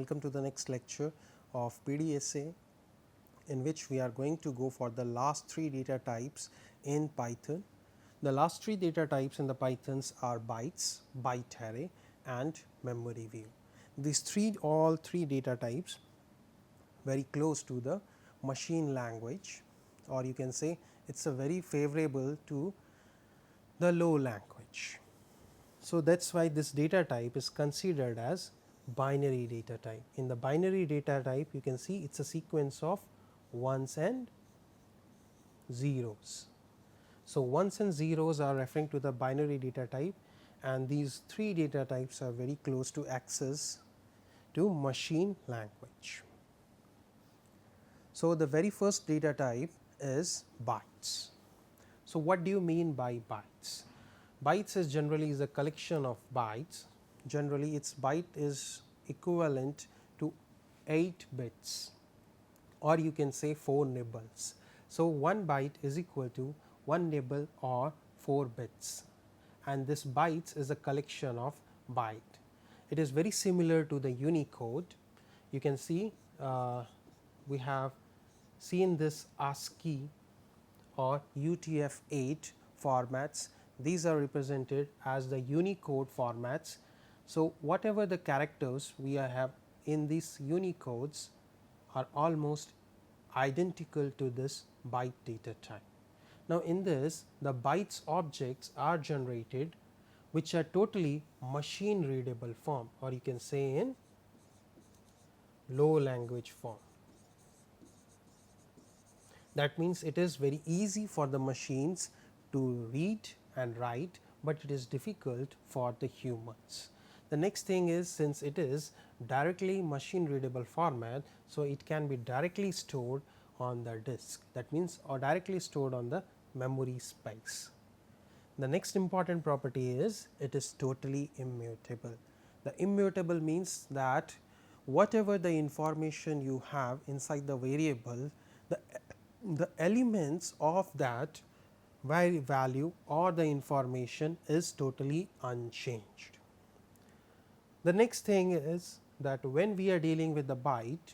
welcome to the next lecture of PDSA, in which we are going to go for the last three data types in Python. The last three data types in the Pythons are bytes, byte array and memory view. These all three data types very close to the machine language, or you can say it is a very favorable to the low language. So, that is why this data type is considered as binary data type. In the binary data type, you can see it is a sequence of ones and zeros. So, ones and zeros are referring to the binary data type, and these three data types are very close to access to machine language. So, the very first data type is bytes. So, what do you mean by bytes? Bytes is generally a collection of bytes. Generally, its byte is equivalent to 8 bits, or you can say 4 nibbles. So, 1 byte is equal to 1 nibble or 4 bits, and this bytes is a collection of byte. It is very similar to the Unicode. You can see we have seen this ASCII or UTF-8 formats. These are represented as the Unicode formats. So, whatever the characters we have in these Unicodes are almost identical to this byte data type. Now, in this the bytes objects are generated which are totally machine readable form, or you can say in low language form. That means, it is very easy for the machines to read and write, but it is difficult for the humans. The next thing is, since it is directly machine readable format, so it can be directly stored on the disk, that means, or directly stored on the memory space. The next important property is it is totally immutable. The immutable means that whatever the information you have inside the variable, the elements of that value or the information is totally unchanged. The next thing is that when we are dealing with the byte,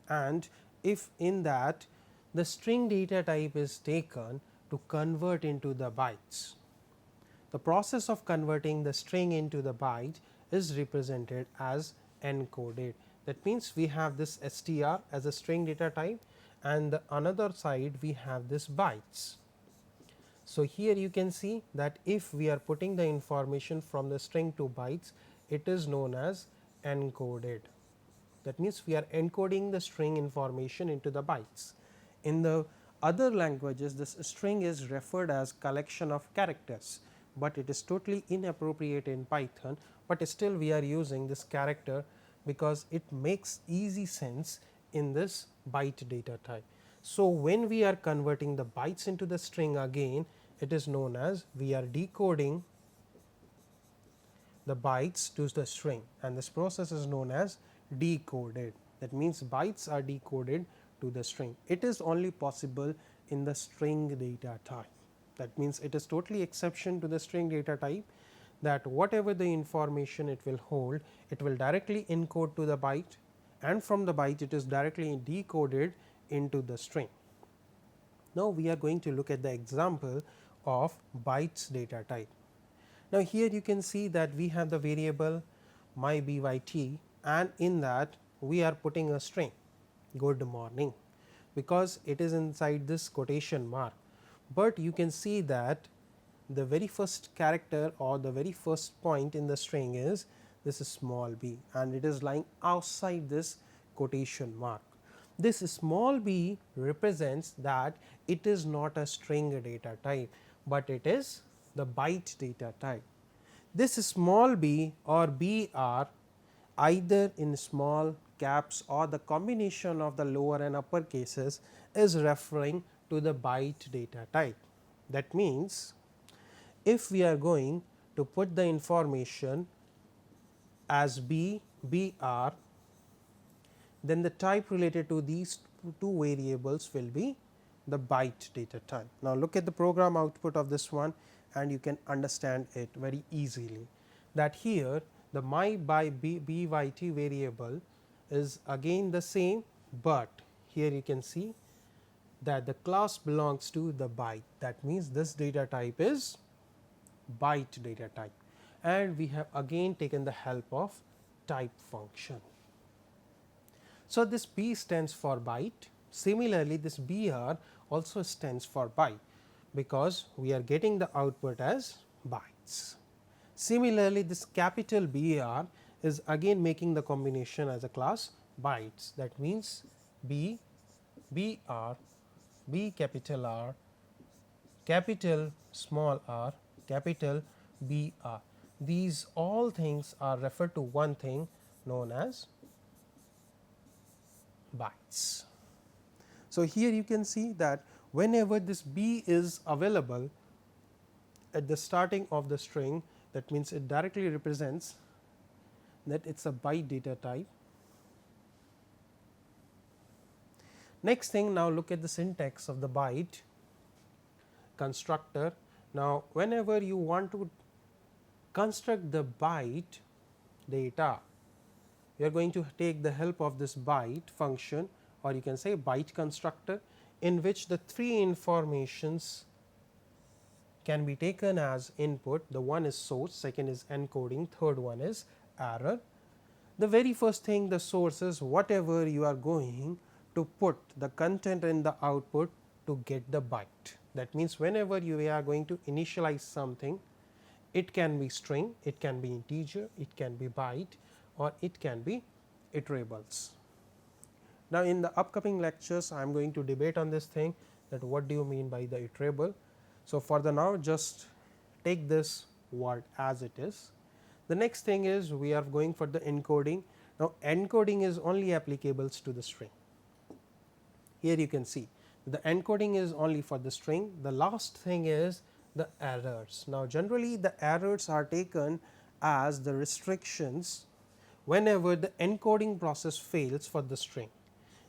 and if in that the string data type is taken to convert into the bytes, the process of converting the string into the byte is represented as encoded. That means, we have this str as a string data type, and the another side we have this bytes. So, here you can see that if we are putting the information from the string to bytes, it is known as encoded. That means, we are encoding the string information into the bytes. In the other languages, this string is referred as collection of characters, but it is totally inappropriate in Python, but still we are using this character because it makes easy sense in this byte data type. So, when we are converting the bytes into the string, again it is known as we are decoding the bytes to the string, and this process is known as decoded. That means, bytes are decoded to the string. It is only possible in the string data type. That means, it is totally exception to the string data type, that whatever the information it will hold, it will directly encode to the byte, and from the byte it is directly decoded into the string. Now, we are going to look at the example of bytes data type. Now, here you can see that we have the variable my byt, and in that we are putting a string good morning, because it is inside this quotation mark, but you can see that the very first character or the very first point in the string is this is small b, and it is lying outside this quotation mark. This small b represents that it is not a string data type, but it is the byte data type. This small b or b are either in small caps or the combination of the lower and upper cases is referring to the byte data type. That means, if we are going to put the information as br, then the type related to these two variables will be the byte data type. Now, look at the program output of this one, and you can understand it very easily, that here the my by byt variable is again the same, but here you can see that the class belongs to the byte. That means, this data type is byte data type, and we have again taken the help of type function. So, this B stands for byte. Similarly, this BR also stands for byte, because we are getting the output as bytes. Similarly, this capital BR is again making the combination as a class bytes. That means, B, BR, B capital R, capital small r, capital BR. These all things are referred to one thing known as bytes. So, here you can see that whenever this B is available at the starting of the string, that means it directly represents that it is a byte data type. Next thing, now look at the syntax of the byte constructor. Now, whenever you want to construct the byte data, you are going to take the help of this byte function, or you can say byte constructor, in which the three informations can be taken as input. The one is source, second is encoding, third one is error. The very first thing, the source is whatever you are going to put the content in the output to get the byte. That means, whenever you are going to initialize something, it can be string, it can be integer, it can be byte, or it can be iterables. Now, in the upcoming lectures, I am going to debate on this thing, that what do you mean by the iterable. So, for the now, just take this word as it is. The next thing is, we are going for the encoding. Now, encoding is only applicable to the string. Here you can see the encoding is only for the string. The last thing is the errors. Now, generally the errors are taken as the restrictions whenever the encoding process fails for the string.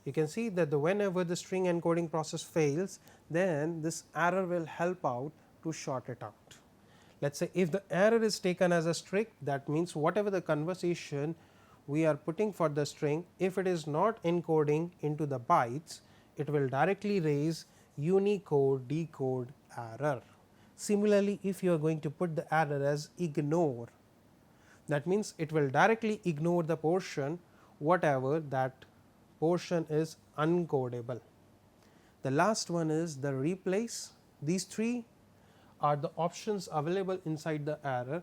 You can see that whenever the string encoding process fails, then this error will help out to short it out. Let us say if the error is taken as a string, that means whatever the conversation we are putting for the string, if it is not encoding into the bytes, it will directly raise Unicode decode error. Similarly, if you are going to put the error as ignore, that means it will directly ignore the portion whatever that portion is uncodable. The last one is the replace. These three are the options available inside the error.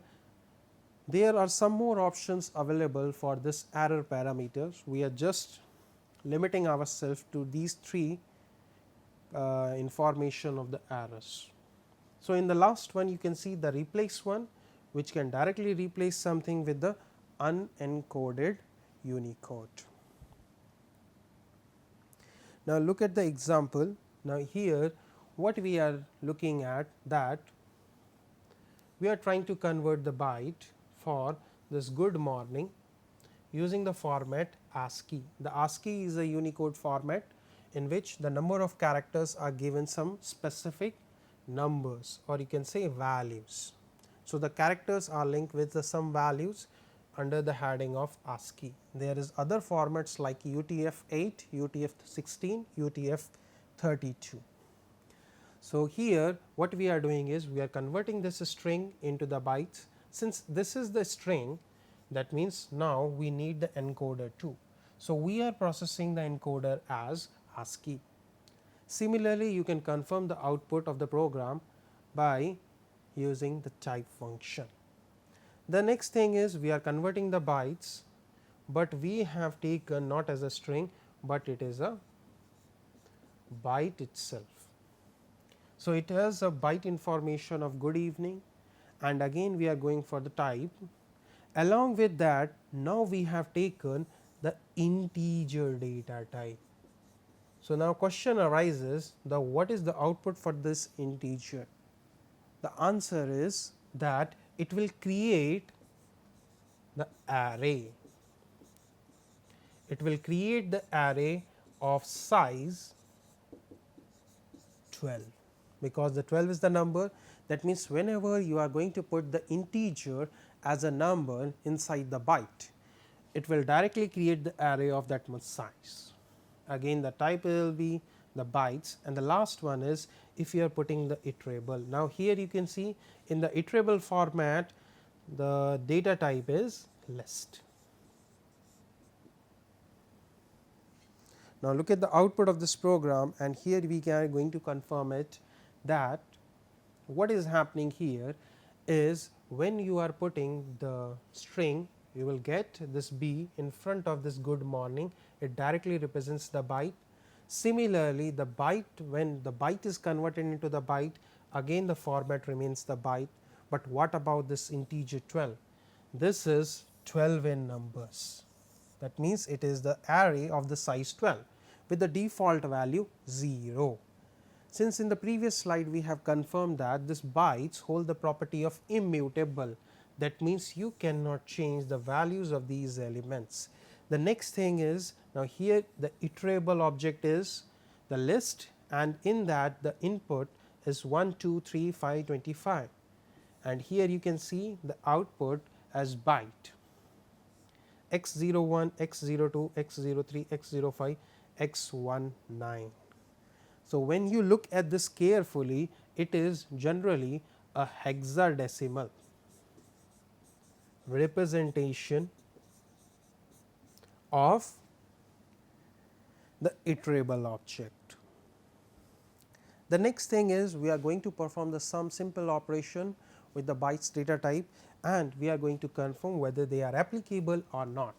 There are some more options available for this error parameters. We are just limiting ourselves to these three information of the errors. So, in the last one you can see the replace one, which can directly replace something with the unencoded Unicode. Now, look at the example. Now, here what we are looking at, that we are trying to convert the byte for this good morning using the format ASCII. The ASCII is a Unicode format in which the number of characters are given some specific numbers, or you can say values. So, the characters are linked with some values under the heading of ASCII. There is other formats like UTF-8, UTF-16, UTF-32. So, here what we are doing is we are converting this string into the bytes. Since this is the string, that means now we need the encoder too. So, we are processing the encoder as ASCII. Similarly, you can confirm the output of the program by using the type function. The next thing is we are converting the bytes, but we have taken not as a string, but it is a byte itself. So, it has a byte information of good evening, and again we are going for the type. Along with that, now we have taken the integer data type. So, now question arises, what is the output for this integer? The answer is that it will create the array. It will create the array of size 12, because the 12 is the number. That means, whenever you are going to put the integer as a number inside the byte, it will directly create the array of that much size. Again the type will be the bytes, and the last one is if you are putting the iterable. Now here you can see in the iterable format the data type is list. Now look at the output of this program, and here we are going to confirm it that what is happening here is when you are putting the string, you will get this B in front of this good morning, it directly represents the byte. Similarly, the byte, when the byte is converted into the byte, again the format remains the byte, but what about this integer 12? This is 12 in numbers, that means it is the array of the size 12 with the default value 0. Since in the previous slide we have confirmed that this bytes hold the property of immutable, that means you cannot change the values of these elements. The next thing is, now here the iterable object is the list, and in that the input is 1, 2, 3, 5, 25, and here you can see the output as byte x01, x02, x03, x05, x19. So when you look at this carefully, it is generally a hexadecimal representation of the iterable object. The next thing is we are going to perform the some simple operation with the bytes data type, and we are going to confirm whether they are applicable or not.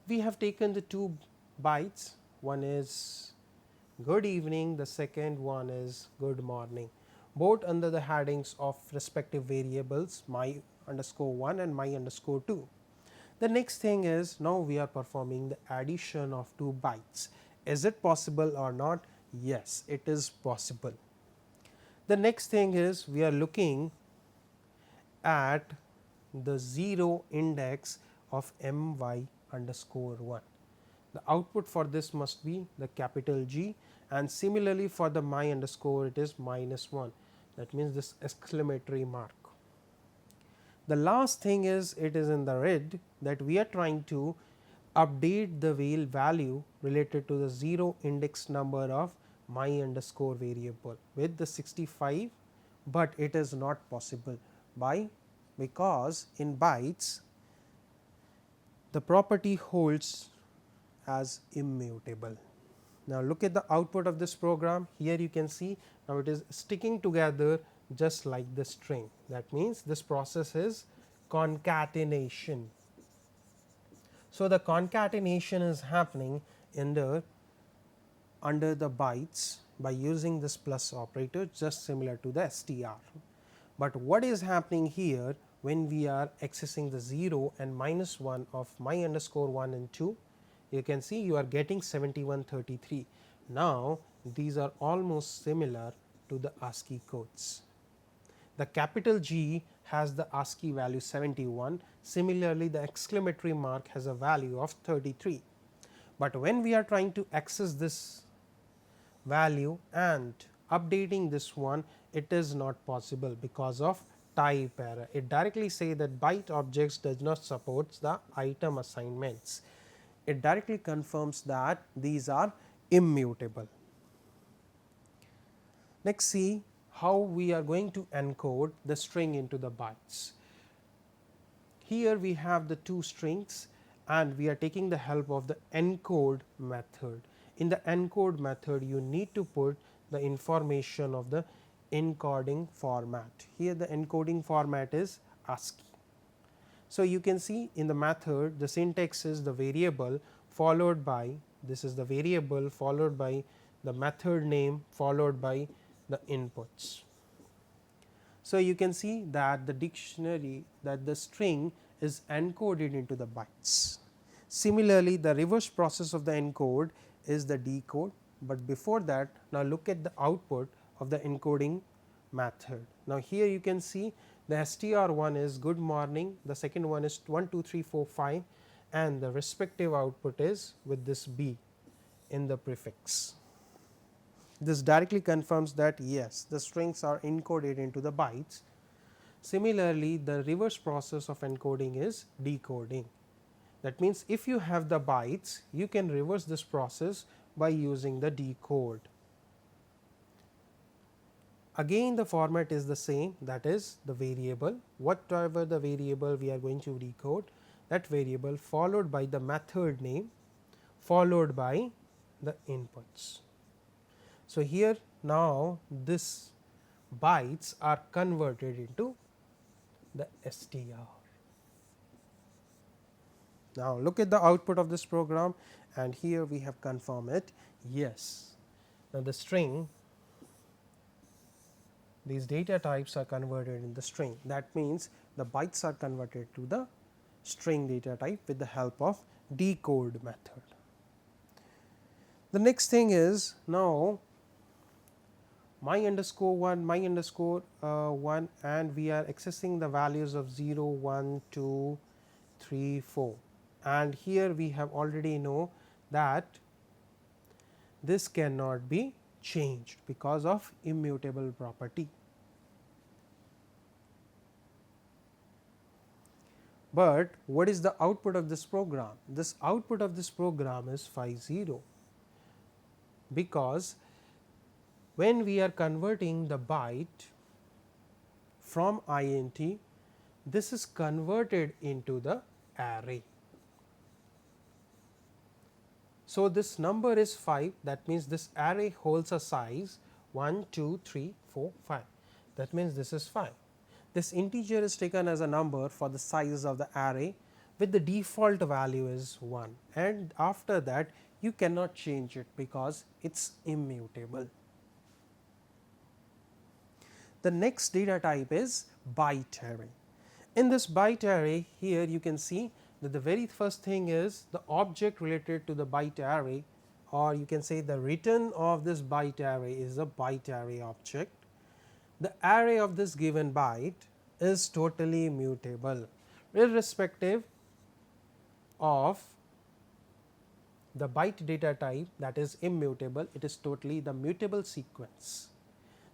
We have taken the two bytes, one is good evening, the second one is good morning, both under the headings of respective variables my_1 and my_2. The next thing is, now we are performing the addition of two bytes. Is it possible or not? Yes, it is possible. The next thing is we are looking at the 0 index of my_1. The output for this must be the capital G, and similarly for the my_ it is -1, that means this exclamatory mark. The last thing is, it is in the red that we are trying to update the value related to the 0 index number of my_ variable with the 65, but it is not possible because in bytes the property holds as immutable. Now look at the output of this program. Here you can see now it is sticking together just like the string. That means this process is concatenation. So the concatenation is happening in the under the bytes by using this plus operator, just similar to the str. But what is happening here when we are accessing the 0 and -1 of my_1 and 2, you can see you are getting 7133. Now these are almost similar to the ASCII codes. The capital G has the ASCII value 71, similarly the exclamatory mark has a value of 33. But when we are trying to access this value and updating this one, it is not possible because of type error. It directly say that byte objects does not support the item assignments. It directly confirms that these are immutable. Next, see how we are going to encode the string into the bytes. Here we have the two strings and we are taking the help of the encode method. In the encode method, you need to put the information of the encoding format. Here the encoding format is ASCII. So you can see in the method the syntax is the variable followed by, this is the variable followed by the method name followed by the inputs. So you can see that the dictionary, that the string is encoded into the bytes. Similarly, the reverse process of the encode is the decode, but before that, now look at the output of the encoding method. Now here you can see the str1 is good morning, the second one is 1 2 3 4 5, and the respective output is with this B in the prefix. This directly confirms that yes, the strings are encoded into the bytes. Similarly, the reverse process of encoding is decoding. That means, if you have the bytes, you can reverse this process by using the decode. Again the format is the same, that is the variable, whatever the variable we are going to decode, that variable followed by the method name followed by the inputs. So, here now this bytes are converted into the str. Now, look at the output of this program, and here we have confirmed it, yes. Now, the string, these data types are converted in the string, that means the bytes are converted to the string data type with the help of decode method. The next thing is, now my underscore 1, my underscore 1, and we are accessing the values of 0, 1, 2, 3, 4, and here we have already know that this cannot be changed because of immutable property. But what is the output of this program? This output of this program is 50, because when we are converting the byte from int, this is converted into the array. So, this number is 5, that means this array holds a size 1, 2, 3, 4, 5, that means this is 5. This integer is taken as a number for the size of the array with the default value is 1, and after that you cannot change it because it is immutable. The next data type is byte array. In this byte array, here you can see that the very first thing is the object related to the byte array, or you can say the return of this byte array is a byte array object. The array of this given byte is totally mutable, irrespective of the byte data type, that is immutable, it is totally the mutable sequence.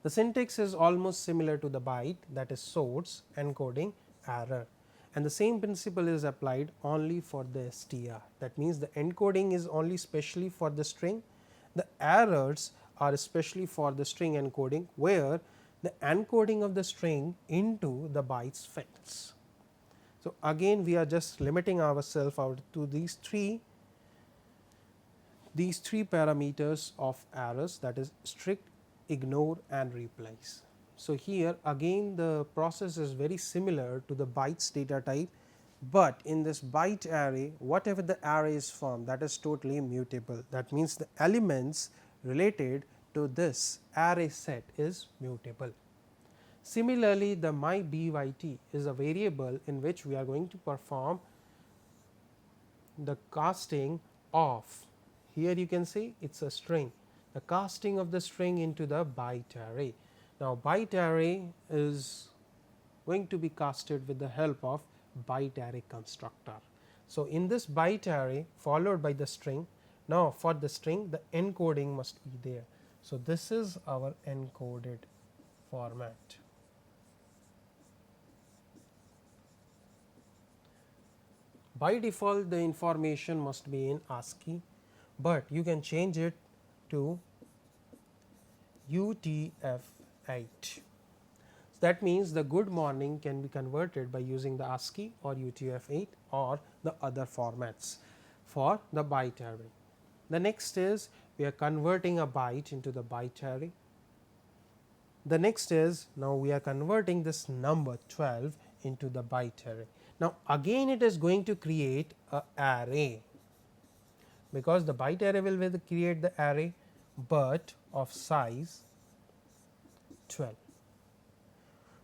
The syntax is almost similar to the byte, that is source, encoding, error, and the same principle is applied only for the str. That means, the encoding is only specially for the string, the errors are especially for the string encoding, where the encoding of the string into the bytes fits. So, again we are just limiting ourselves out to these three parameters of errors, that is strict, ignore and replace. So, here again the process is very similar to the bytes data type, but in this byte array whatever the array is from, that is totally mutable. That means, the elements related to this array set is mutable. Similarly, the my byt is a variable in which we are going to perform the casting of, here you can see it is a string, the casting of the string into the byte array. Now, byte array is going to be casted with the help of byte array constructor. So, in this byte array followed by the string, now for the string the encoding must be there. So, this is our encoded format. By default the information must be in ASCII, but you can change it to UTF-8. That means, the good morning can be converted by using the ASCII or UTF-8 or the other formats for the byte array. The next is we are converting a byte into the byte array. The next is, now we are converting this number 12 into the byte array. Now, again it is going to create a array, because the byte array will create the array, but of size 12.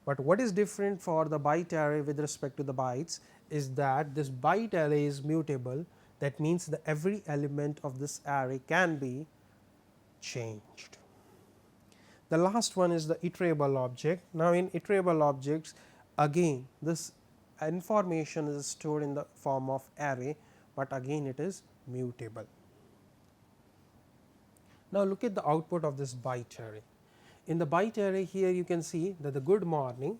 But what is different for the byte array with respect to the bytes is that this byte array is mutable. That means, the every element of this array can be changed. The last one is the iterable object. Now, in iterable objects again this information is stored in the form of array, but again it is mutable. Now, look at the output of this byte array. In the byte array, here you can see that the good morning,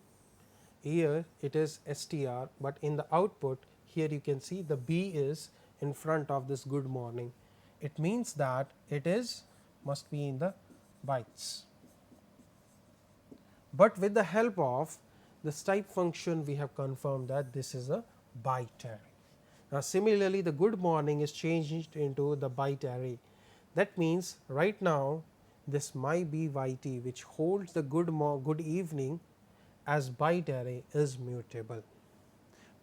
here it is str, but in the output here you can see the B is in front of this good morning. It means that it is must be in the bytes. But with the help of this type function, we have confirmed that this is a byte array. Now, similarly, the good morning is changed into the byte array. That means right now this my byt, which holds the good evening as byte array, is mutable.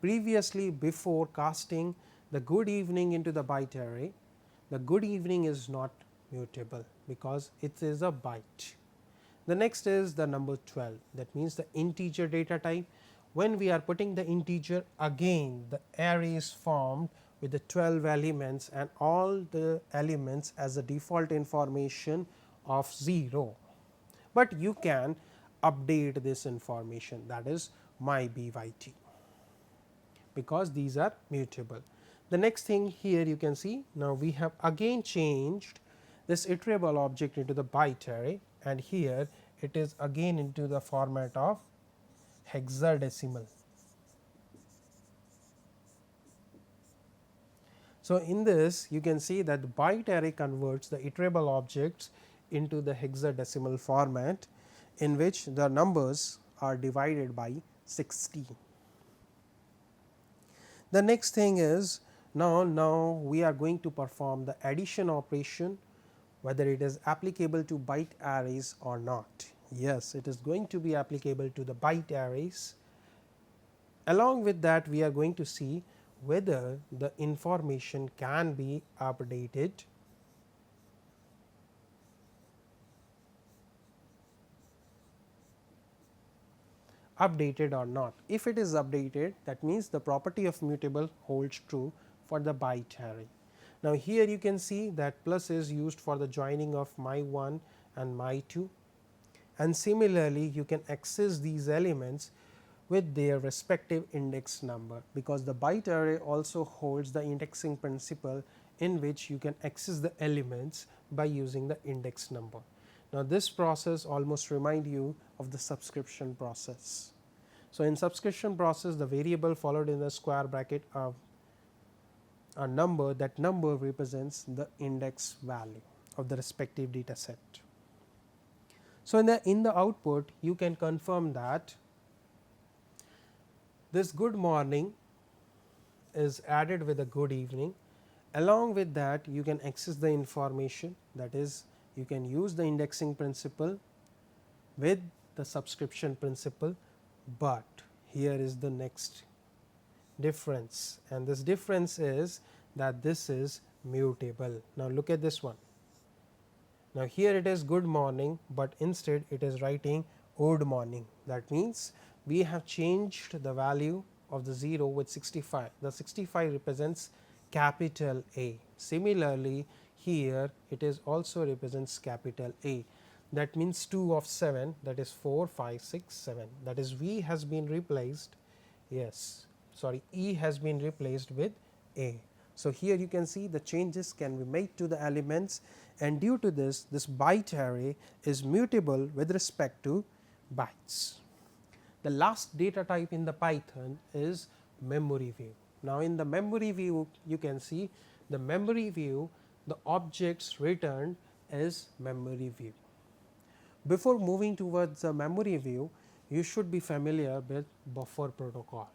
Previously, before casting the good evening into the byte array, the good evening is not mutable because it is a byte. The next is the number 12, that means the integer data type. When we are putting the integer, again the array is formed with the 12 elements and all the elements as a default information of 0, but you can update this information, that is my byt, because these are mutable. The next thing here you can see, now we have again changed this iterable object into the byte array, and here it is again into the format of hexadecimal. So, in this you can see that the byte array converts the iterable objects into the hexadecimal format, in which the numbers are divided by 16. The next thing is, now we are going to perform the addition operation, whether it is applicable to byte arrays or not. Yes, it is going to be applicable to the byte arrays. Along with that, we are going to see whether the information can be updated or not. If it is updated, that means the property of mutable holds true for the byte array. Now, here you can see that plus is used for the joining of my 1 and my 2, and similarly you can access these elements with their respective index number, because the byte array also holds the indexing principle, in which you can access the elements by using the index number. Now, this process almost remind you of the subscription process. So, in subscription process, the variable followed in the square bracket of a number, that number represents the index value of the respective data set. So, in the output you can confirm that this good morning is added with a good evening. Along with that, you can access the information, that is you can use the indexing principle with the subscription principle, but here is the next difference, and this difference is that this is mutable. Now, look at this one. Now, here it is good morning, but instead it is writing old morning. That means we have changed the value of the 0 with 65. The 65 represents capital A. Similarly, here it is also represents capital A. That means 2 of 7, that is 4, 5, 6, 7. That is V has been replaced. Yes, sorry, E has been replaced with A. So, here you can see the changes can be made to the elements, and due to this, this byte array is mutable with respect to bytes. The last data type in the Python is memory view. Now, in the memory view you can see the memory view, the objects returned is memory view. Before moving towards the memory view, you should be familiar with buffer protocol.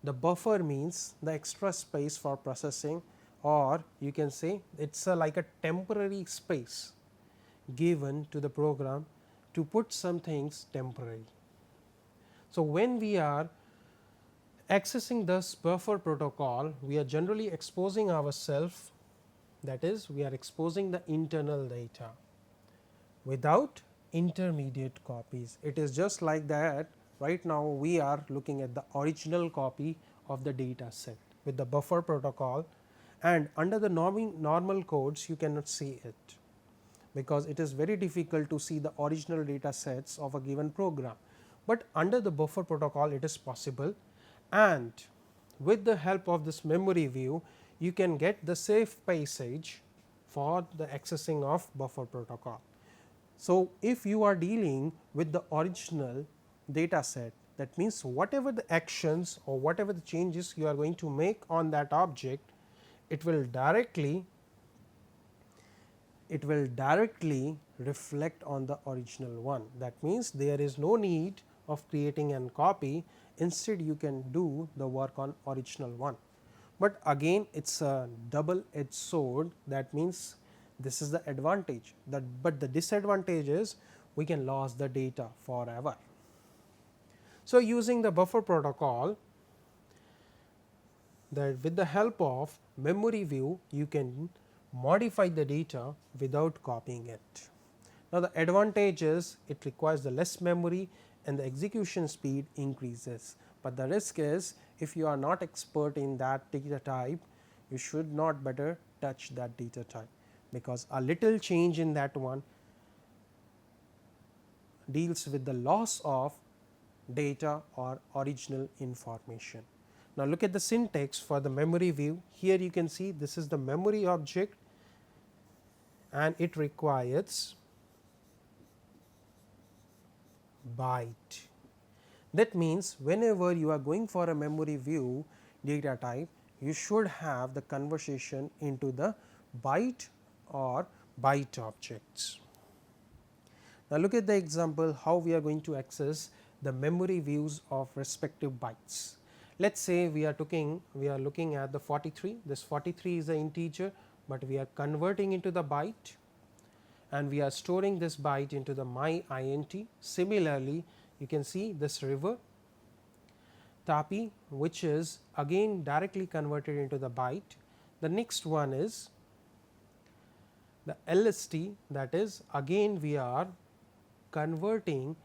The buffer means the extra space for processing, or you can say it is like a temporary space given to the program to put some things temporary. So, when we are accessing this buffer protocol, we are generally exposing ourselves, that is we are exposing the internal data without intermediate copies. It is just like that. Right now, we are looking at the original copy of the data set with the buffer protocol, and under the normal codes you cannot see it, because it is very difficult to see the original data sets of a given program, but under the buffer protocol it is possible, and with the help of this memory view you can get the safe passage for the accessing of buffer protocol. So, if you are dealing with the original data set, That means, whatever the actions or whatever the changes you are going to make on that object, it will directly reflect on the original one. That means, there is no need of creating a copy, instead you can do the work on original one. But again it is a double edged sword, that means this is the advantage, but the disadvantage is we can lose the data forever. So, using the buffer protocol, that with the help of Memoryview you can modify the data without copying it. Now, the advantage is it requires the less memory and the execution speed increases, but the risk is if you are not expert in that data type, you should not better touch that data type, because a little change in that one deals with the loss of data or original information. Now, look at the syntax for the Memoryview. Here you can see this is the memory object and it requires byte. That means, whenever you are going for a Memoryview data type, you should have the conversion into the byte or byte objects. Now, look at the example how we are going to access the memory views of respective bytes. Let us say we are looking at the 43, this 43 is an integer, but we are converting into the byte and we are storing this byte into the my int. Similarly, you can see this river tapi, which is again directly converted into the byte. The next one is the LST, that is again we are converting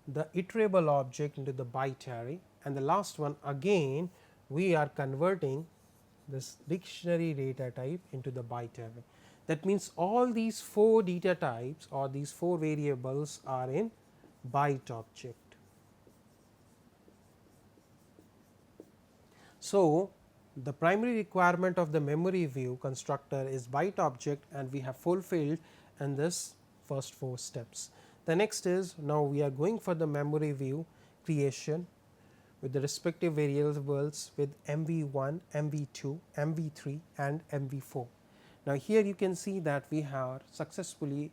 the iterable object into the byte array, and the last one again we are converting this dictionary data type into the byte array. That means, all these 4 data types or these 4 variables are in byte object. So, the primary requirement of the Memoryview constructor is byte object, and we have fulfilled in this first 4 steps. The next is, now we are going for the Memoryview creation with the respective variables with MV1, MV2, MV3 and MV4. Now, here you can see that we have successfully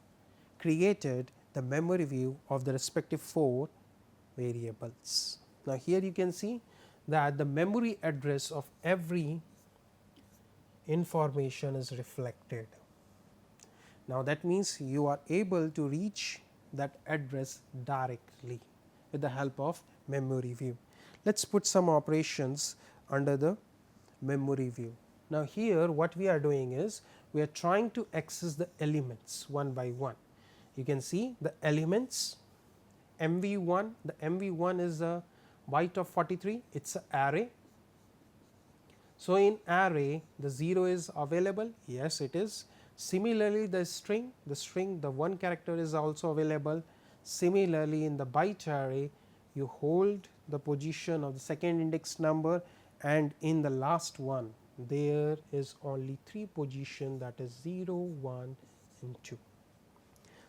created the Memoryview of the respective 4 variables. Now, here you can see that the memory address of every information is reflected. Now, that means you are able to reach that address directly with the help of Memoryview. Let us put some operations under the Memoryview. Now, here what we are doing is we are trying to access the elements one by one. You can see the elements MV1, the MV1 is a byte of 43, it is an array. So, in array the 0 is available, yes it is. Similarly, the string the 1 character is also available. Similarly, in the byte array you hold the position of the second index number, and in the last one there is only 3 position, that is 0, 1 and 2.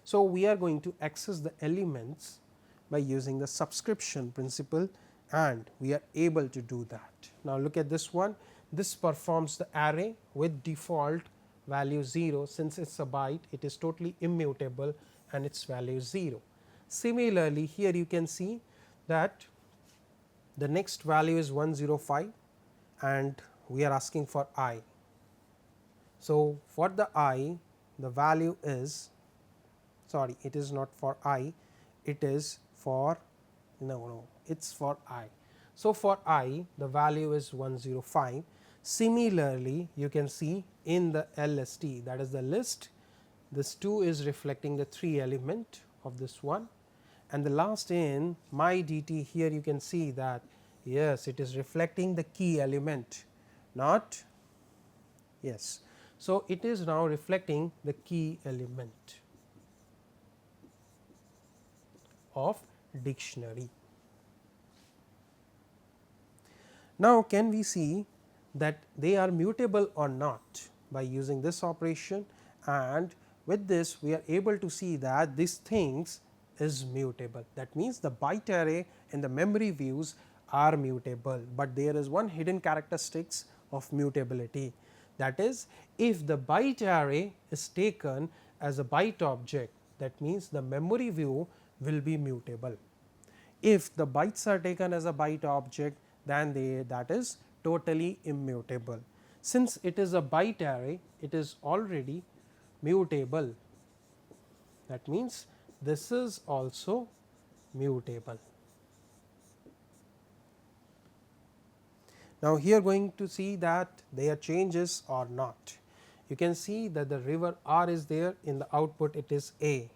So, we are going to access the elements by using the subscription principle, and we are able to do that. Now, look at this one, this performs the array with default value 0, since it is a byte it is totally immutable and its value is 0. Similarly, here you can see that the next value is 105 and we are asking for I. So, for the I the value is, sorry, it is not for I, it is for it is for I. So, for I the value is 105. Similarly, you can see in the LST, that is the list, this 2 is reflecting the 3 element of this one, and the last in my dt, here you can see that yes it is reflecting the key element, not yes. So, it is now reflecting the key element of dictionary. Now, can we see that they are mutable or not by using this operation, and with this we are able to see that these things is mutable. That means, the byte array in the memory views are mutable, but there is one hidden characteristics of mutability, that is, if the byte array is taken as a byte object, that means the memory view will be mutable. If the bytes are taken as a byte object, then that is totally immutable. Since it is a byte array, it is already mutable, that means this is also mutable. Now, here going to see that there changes or not. You can see that the river R is there, in the output it is A.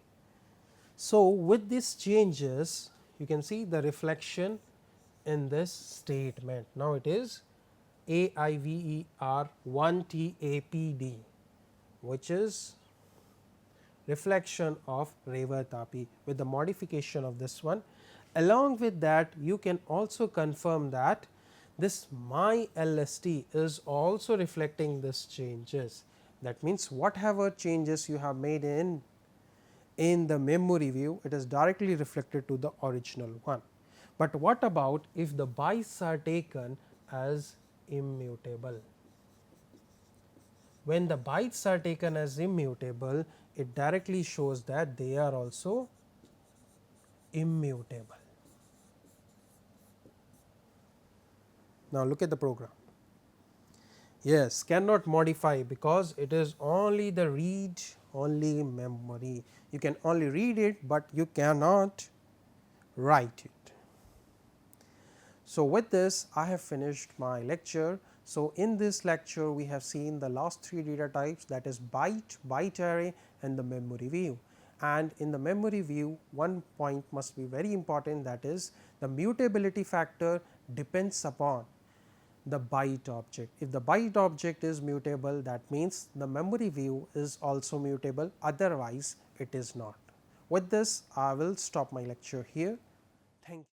So, with these changes you can see the reflection in this statement. Now, it is AIVER 1 TAPD, which is reflection of river Tapi with the modification of this one. Along with that, you can also confirm that this my LST is also reflecting this changes. That means, whatever changes you have made in the memory view, it is directly reflected to the original one. But what about if the bytes are taken as immutable? When the bytes are taken as immutable, it directly shows that they are also immutable. Now, look at the program. Yes, cannot modify, because it is only the read only memory. You can only read it, but you cannot write it. So, with this I have finished my lecture. So, in this lecture we have seen the last three data types, that is byte, byte array and the memory view. And in the memory view, one point must be very important, that is the mutability factor depends upon the byte object. If the byte object is mutable, that means the memory view is also mutable, otherwise it is not. With this I will stop my lecture here. Thank you.